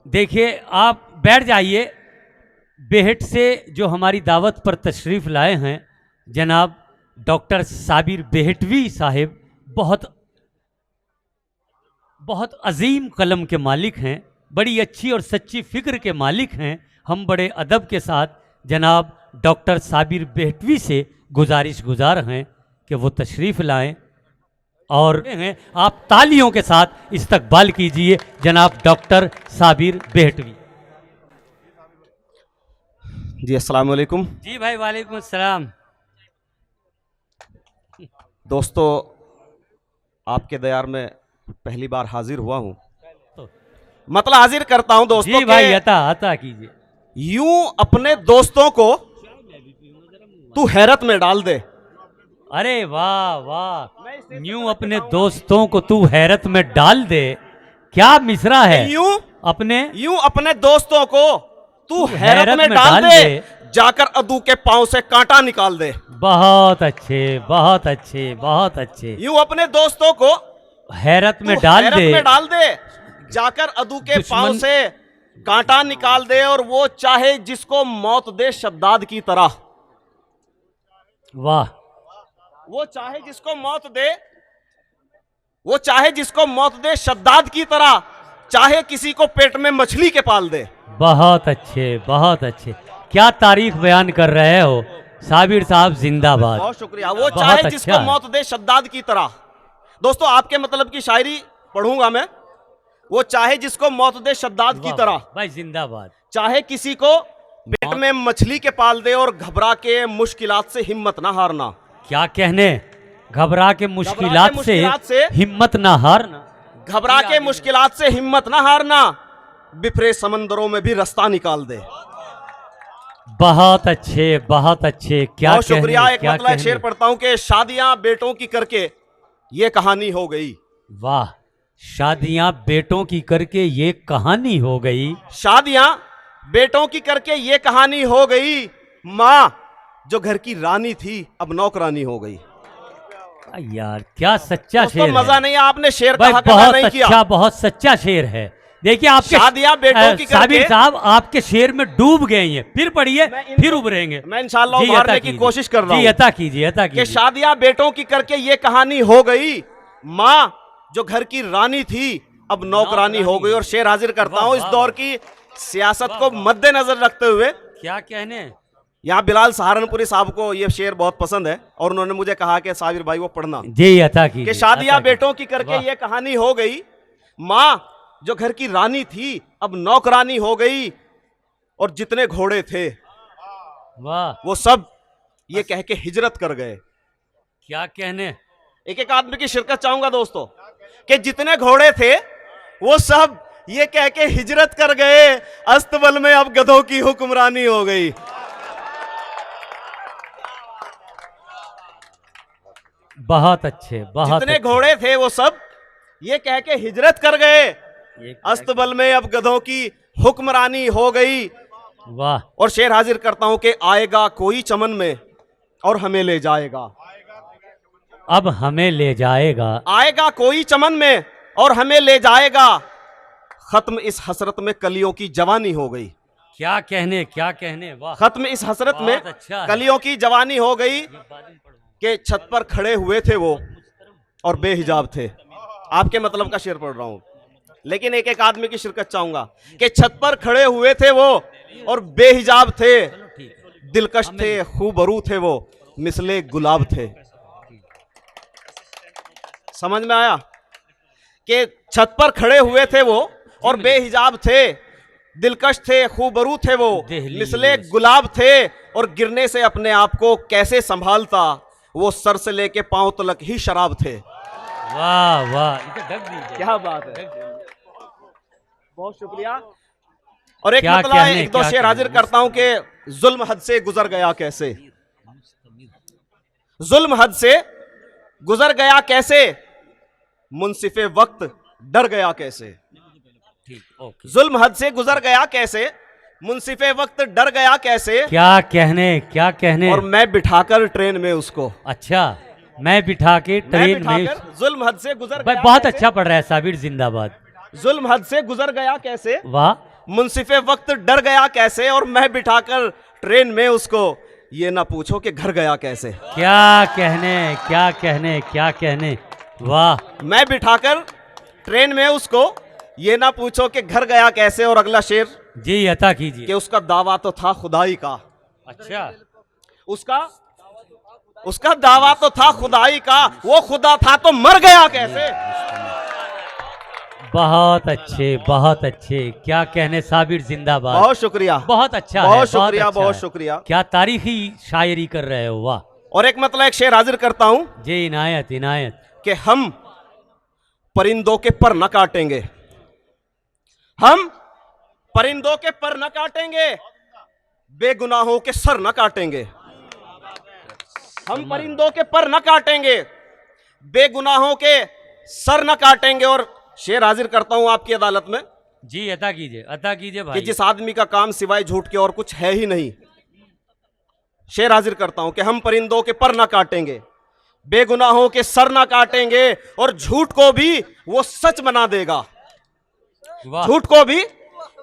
देखिए आप बैठ जाइए। बेहट से जो हमारी दावत पर तशरीफ़ लाए हैं जनाब डॉक्टर साबिर बेहटवी साहिब, बहुत बहुत अजीम कलम के मालिक हैं, बड़ी अच्छी और सच्ची फ़िक्र के मालिक हैं। हम बड़े अदब के साथ जनाब डॉक्टर साबिर बेहटवी से गुजारिश गुजार हैं कि वो तशरीफ़ लाएं और आप तालियों के साथ इस्तकबाल कीजिए जनाब डॉक्टर साबिर बेहटवी। जी अस्सलाम वालेकुम। जी भाई वालेकुम अस्सलाम। दोस्तों, आपके दयार में पहली बार हाजिर हुआ हूँ, मतलब हाजिर करता हूँ दोस्तों। जी भाई अता कीजिए। यूं अपने दोस्तों को तू हैरत में डाल दे। अरे वाह वाह, यूं अपने दोस्तों को तू हैरत में डाल दे, क्या मिसरा है। यूं अपने दोस्तों को तू हैरत में डाल दे, जाकर अदू के पांव से कांटा निकाल दे। बहुत अच्छे बहुत अच्छे बहुत अच्छे। यूं अपने दोस्तों को हैरत में डाल दे, जाकर अदू के पांव से कांटा निकाल दे, और वो चाहे जिसको मौत दे शद्दाद की तरह। वाह। वो चाहे जिसको मौत दे शद्दाद की तरह, चाहे किसी को पेट में मछली के पाल दे। बहुत अच्छे बहुत अच्छे, क्या तारीफ बयान कर रहे हो साबिर साहब, जिंदाबाद। बहुत शुक्रिया। वो चाहे जिसको मौत दे शद्दाद की तरह। दोस्तों, आपके मतलब की शायरी पढ़ूंगा मैं। वो चाहे जिसको मौत दे शद्दाद की तरह, भाई जिंदाबाद। चाहे किसी को पेट में मछली के पाल दे, और घबरा के मुश्किलात से हिम्मत ना हारना। क्या कहने, घबरा के मुश्किलात से हिम्मत ना हारना। घबरा के मुश्किलात से हिम्मत ना हारना, बिफरे समंदरों में भी रास्ता निकाल दे। बहुत अच्छे बहुत अच्छे, क्या बहुत शुक्रिया। एक मतलब शेर पढ़ता हूं कि शादियां बेटों की करके ये कहानी हो गई। वाह, शादियां बेटों की करके ये कहानी हो गई। शादियां बेटों की करके ये कहानी हो गई, माँ जो घर की रानी थी अब नौकरानी हो गई। यार क्या सच्चा शेर है। मजा नहीं, आपने शेर कहा बहुत नहीं अच्छा किया। बहुत सच्चा शेर है। देखिए आपके शादियां बेटों की साबिर साहब आपके शेर में डूब गए हैं, फिर पढ़िए फिर उभरेंगे। मैं इंशाल्लाह उभारने की कोशिश कर रहा हूं। अता कीजिए कि शादियां बेटों की करके ये कहानी हो गई, माँ जो घर की रानी थी अब नौकरानी हो गई। और शेर हाजिर करता हूं इस दौर की सियासत को मद्देनजर रखते हुए। क्या कहने, यहाँ बिलाल सहारनपुरी साहब को ये शेर बहुत पसंद है, और उन्होंने मुझे कहा कि साबिर भाई वो पढ़ना। जी अता कीजिए कि शादियां बेटों की करके ये कहानी हो गई, माँ जो घर की रानी थी अब नौकरानी हो गई, और जितने घोड़े थे वाह वो सब ये कह के हिजरत कर गए। क्या कहने, एक एक आदमी की शिरकत चाहूंगा दोस्तों, कि जितने घोड़े थे वो सब ये कह के हिजरत कर गए, अस्तबल में अब गधों की हुक्मरानी हो गई। बहुत अच्छे बहुत जितने घोड़े थे वो सब ये कह के हिजरत कर गए, अस्तबल में अब गधों की हुक्मरानी हो गई। वाह। और शेर हाजिर करता हूं कि आएगा कोई चमन में और हमें ले जाएगा। अब हमें ले जाएगा, आएगा कोई चमन में और हमें ले जाएगा, खत्म इस हसरत में कलियों की जवानी हो गई। क्या कहने वाह। खत्म इस हसरत में अच्छा कलियों की जवानी हो गई, के छत पर खड़े हुए थे वो और बेहिजाब थे। आपके मतलब का शेर पढ़ रहा हूं, लेकिन एक एक आदमी की शिरकत चाहूंगा कि छत पर खड़े हुए थे वो और बेहिजाब थे, दिलकश थे खूबरू थे वो मिसले गुलाब थे। समझ में आया कि छत पर खड़े हुए थे वो और बेहिजाब थे, दिलकश थे खूबरू थे वो मिसले गुलाब थे, और गिरने से अपने आप को कैसे संभालता वो सर से लेके पांव तलक ही शराब थे। वाह वाह, क्या बात है, बहुत शुक्रिया। और एक मतलब है, एक दो शेर हाजिर करता हूं कि जुल्म हद से गुजर गया कैसे, जुल्म हद से गुजर गया कैसे, मुंसिफे वक्त डर गया कैसे। जुल्म हद से गुजर गया कैसे, मुंसिफे वक्त डर गया कैसे। क्या कहने। और मैं बिठाकर ट्रेन में उसको, अच्छा मैं बिठा के ट्रेन में, जुल्म हद से गुजर गया बहुत अच्छा पढ़ रहा है साबिर, जिंदाबाद। जुल्म हद से गुजर गया कैसे, वाह। मुंसिफे वक्त डर गया कैसे, और मैं बिठाकर ट्रेन में उसको ये ना पूछो कि घर गया कैसे। क्या कहने, क्या कहने, क्या कहने, वाह। मैं बिठाकर ट्रेन में उसको ये ना पूछो कि घर गया कैसे। और अगला शेर जी अता कीजिए। कि उसका दावा तो था खुदाई का, अच्छा, उसका दावा तो था खुदाई का, वो खुदा था तो मर गया कैसे। बहुत अच्छे, बहुत अच्छे, क्या कहने, साबिर जिंदाबाद। बहुत शुक्रिया, बहुत अच्छा है, बहुत शुक्रिया, अच्छा बहुत है। शुक्रिया। क्या तारीखी शायरी कर रहे हो, वाह। और एक मतलब एक शेर हाजिर करता हूं जी इनायत, इनायत। कि हम परिंदों के पर न काटेंगे, हम परिंदों के पर न काटेंगे, बेगुनाहों के सर न काटेंगे। हम परिंदों के पर न काटेंगे, बेगुनाहों के सर न काटेंगे। और शेर हाजिर करता हूं आपकी अदालत में जी अता कीजिए, अता कीजिए कि भाई। जिस आदमी का काम सिवाय झूठ के और कुछ है ही नहीं। शेर हाजिर करता हूं कि हम परिंदों के पर न काटेंगे, बेगुनाहों के सर न काटेंगे, और झूठ को भी वो सच बना देगा, वाह, झूठ को भी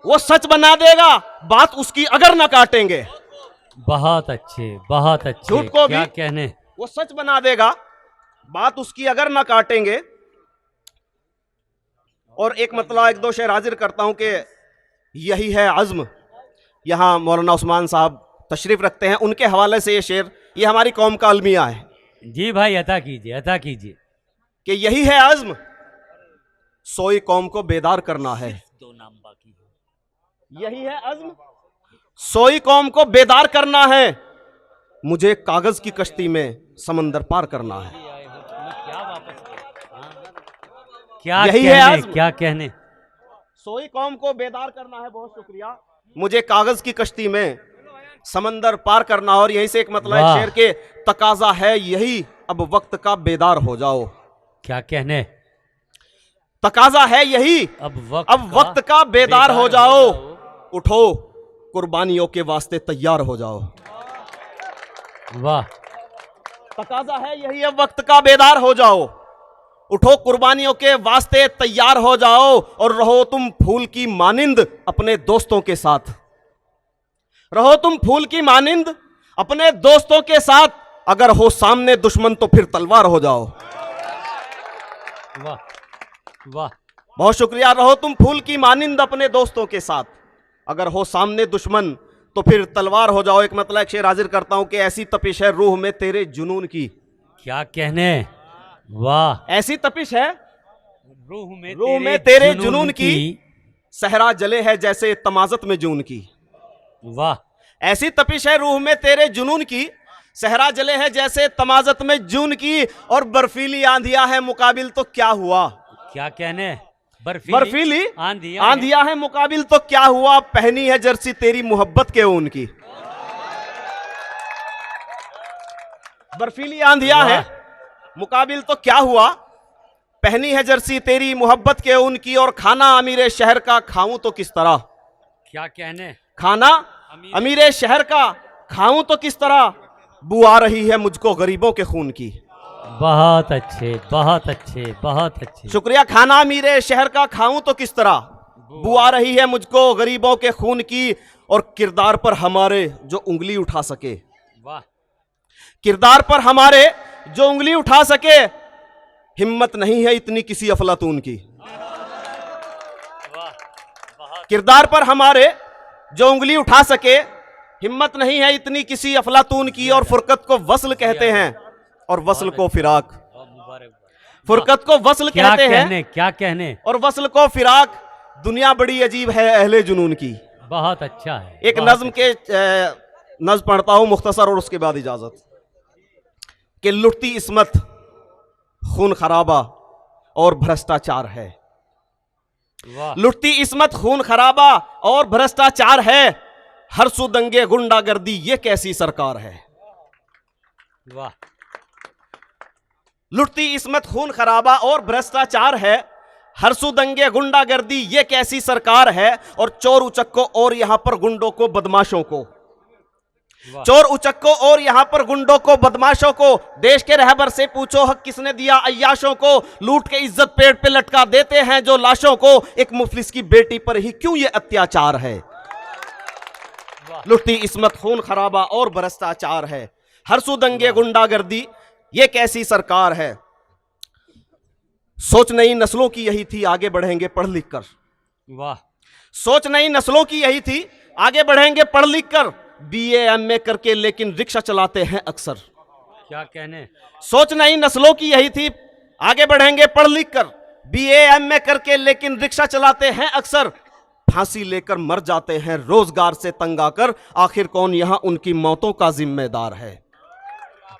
वो सच बना देगा, बात उसकी अगर न काटेंगे। बहुत अच्छे, बहुत अच्छे, झूठ को क्या भी कहने। वो सच बना देगा, बात उसकी अगर ना काटेंगे। और एक मतलब एक दो शेर हाजिर करता हूं कि यही है अज़्म। यहां मौलाना उस्मान साहब तशरीफ रखते हैं, उनके हवाले से ये शेर, ये हमारी कौम का अलमिया है जी भाई अता कीजिए, अता कीजिए। कि यही है अज़्म, सोई कौम को बेदार करना है। दो नाम बाकी है। यही है अज़्म, सोई कौम को बेदार करना है, मुझे कागज की कश्ती में समंदर पार करना है। क्या यही है कहने, आज़्म। क्या कहने। सोई कौम को बेदार करना है, बहुत शुक्रिया, मुझे कागज की कश्ती में समंदर पार करना। और यहीं से एक मतलब वाह। शेर के तकाजा है यही, अब वक्त का बेदार हो जाओ। क्या कहने, तकाजा है यही, अब वक्त का बेदार हो जाओ, उठो कुर्बानियों के वास्ते तैयार हो जाओ। वाह, तकाजा है यही, अब वक्त का बेदार हो जाओ, उठो कुर्बानियों के वास्ते तैयार हो जाओ, और रहो तुम फूल की मानिंद अपने दोस्तों के साथ, रहो तुम फूल की मानिंद अपने दोस्तों के साथ, अगर हो सामने दुश्मन तो फिर तलवार हो जाओ। वाह, वाह, बहुत शुक्रिया। रहो तुम फूल की मानिंद अपने दोस्तों के साथ, अगर हो सामने दुश्मन तो फिर तलवार हो जाओ। एक मतलब एक शेर हाजिर करता हूं कि ऐसी तपिश है रूह में तेरे जुनून की। क्या कहने, वाह। ऐसी तपिश है रूह में तेरे जुनून की, सहरा जले है जैसे तमाजत में जून की। वाह, ऐसी तपिश है रूह में तेरे जुनून की, सहरा जले है जैसे तमाजत में जून की, और बर्फीली आंधिया है मुकाबिल तो क्या हुआ। क्या कहने, बर्फीली आंधिया है मुकाबिल तो क्या हुआ, पहनी है जर्सी तेरी मोहब्बत के ऊन की। बर्फीली आंधिया है मुकाबिल तो क्या हुआ, पहनी है जर्सी तेरी मोहब्बत के ऊन की, और खाना अमीरे शहर का खाऊं तो किस तरह। क्या कहने, खाना अमीरे शहर का खाऊं तो किस तरह, बू आ रही है मुझको गरीबों के खून की। बहुत अच्छे, बहुत अच्छे, बहुत अच्छे। शुक्रिया। खाना अमीरे शहर का खाऊं तो किस तरह, बू आ रही है मुझको गरीबों के खून की, और किरदार पर हमारे जो उंगली उठा सके, वाह, किरदार पर हमारे जो उंगली उठा सके, हिम्मत नहीं है इतनी किसी अफलातून की। किरदार पर हमारे जो उंगली उठा सके, हिम्मत नहीं है इतनी किसी अफलातून की, और फुरकत को वस्ल कहते हैं और वस्ल को फिराक, फुरकत को वस्ल कहते हैं क्या कहने, और वस्ल को फिराक, दुनिया बड़ी अजीब है अहले जुनून की। बहुत अच्छा है। एक नज्म के नज्म पढ़ता हूं मुख्तसर, और उसके बाद इजाजत। कि लुटती इस्मत खून खराबा और भ्रष्टाचार है, वाह, लुटती इस्मत खून खराबा और भ्रष्टाचार है, हर सू दंगे गुंडागर्दी ये कैसी सरकार है। वाह, लुटती इस्मत खून खराबा और भ्रष्टाचार है, हर सू दंगे गुंडागर्दी ये कैसी सरकार है, और चोर उचक्कों और यहां पर गुंडों को बदमाशों को, चोर उचक्कों और यहाँ पर गुंडों को, बदमाशों को, देश के रहबर से पूछो हक किसने दिया अय्याशों को, लूट के इज्जत पेड़ पे लटका देते हैं जो लाशों को, एक मुफलिस की बेटी पर ही क्यों ये अत्याचार है। लुटती इस्मत खून खराबा और भ्रष्टाचार है, हर सू दंगे गुंडागर्दी ये कैसी सरकार है। सोच नई नस्लों की यही थी आगे बढ़ेंगे पढ़ लिख कर। वाह। सोच नई नस्लों की यही थी आगे बढ़ेंगे पढ़ लिख कर, बीए एमए करके लेकिन रिक्शा चलाते हैं अक्सर। क्या कहने। सोच नई नस्लों की यही थी आगे बढ़ेंगे पढ़ लिख कर, बीए एमए करके लेकिन रिक्शा चलाते हैं अक्सर, फांसी लेकर मर जाते हैं रोजगार से तंग आकर, आखिर कौन यहां उनकी मौतों का जिम्मेदार है।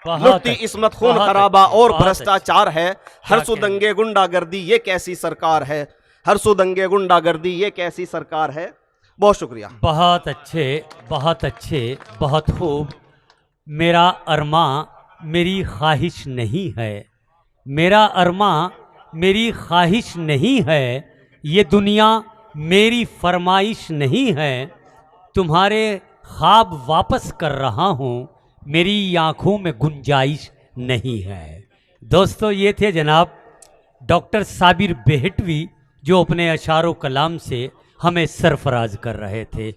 लुटती इस्मत खून खराबा और भ्रष्टाचार है, हर सू दंगे गुंडागर्दी ये कैसी सरकार है, हर सू दंगे गुंडागर्दी ये कैसी सरकार है। बहुत शुक्रिया। बहुत अच्छे, बहुत अच्छे, बहुत खूब। मेरा अरमा मेरी ख्वाहिश नहीं है, मेरा अरमा मेरी ख्वाहिश नहीं है, ये दुनिया मेरी फरमाइश नहीं है, तुम्हारे ख्वाब वापस कर रहा हूँ, मेरी आँखों में गुंजाइश नहीं है। दोस्तों, ये थे जनाब डॉक्टर साबिर बेहटवी जो अपने अशारो कलाम से हमें सरफराज कर रहे थे।